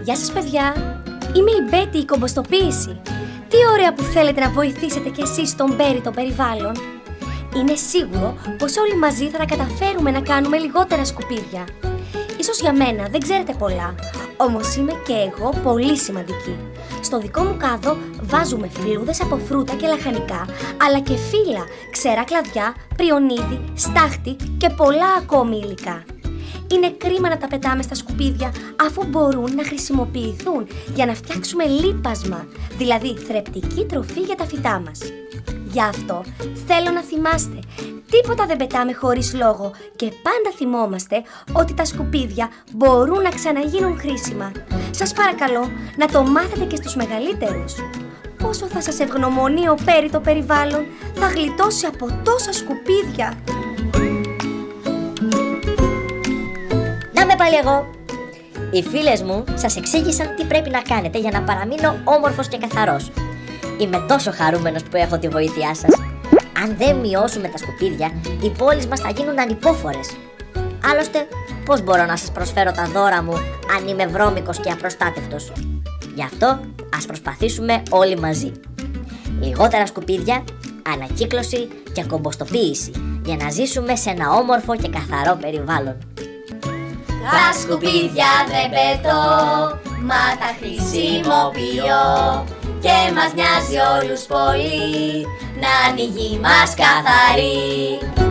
Γεια σας παιδιά, είμαι η Μπέτη η κομποστοποίηση. Τι ωραία που θέλετε να βοηθήσετε κι εσείς στον Μπέρι το περιβάλλον. Είναι σίγουρο πως όλοι μαζί θα τα καταφέρουμε να κάνουμε λιγότερα σκουπίδια. Ίσως για μένα δεν ξέρετε πολλά, όμως είμαι και εγώ πολύ σημαντική. Στο δικό μου κάδο βάζουμε φλούδες από φρούτα και λαχανικά, αλλά και φύλλα, ξερά κλαδιά, πριονίδι, στάχτη και πολλά ακόμη υλικά. Είναι κρίμα να τα πετάμε στα σκουπίδια αφού μπορούν να χρησιμοποιηθούν για να φτιάξουμε λίπασμα, δηλαδή θρεπτική τροφή για τα φυτά μας. Γι' αυτό θέλω να θυμάστε, τίποτα δεν πετάμε χωρίς λόγο και πάντα θυμόμαστε ότι τα σκουπίδια μπορούν να ξαναγίνουν χρήσιμα. Σας παρακαλώ να το μάθετε και στους μεγαλύτερους. Πόσο θα σας ευγνωμονεί ο Μπέρι το περιβάλλον, θα γλιτώσει από τόσα σκουπίδια. Να είμαι πάλι εγώ. Οι φίλες μου σας εξήγησαν τι πρέπει να κάνετε για να παραμείνω όμορφος και καθαρός. Είμαι τόσο χαρούμενος που έχω τη βοήθειά σας. Αν δεν μειώσουμε τα σκουπίδια, οι πόλεις μας θα γίνουν ανυπόφορες. Άλλωστε, πώς μπορώ να σας προσφέρω τα δώρα μου αν είμαι βρώμικος και απροστάτευτος? Γι' αυτό ας προσπαθήσουμε όλοι μαζί. Λιγότερα σκουπίδια, ανακύκλωση και κομποστοποίηση για να ζήσουμε σε ένα όμορφο και καθαρό περιβάλλον. Τα σκουπίδια δεν πετώ, μα τα χρησιμοποιώ. Και μας νοιάζει όλους πολύ να είναι η γη μας καθαρή.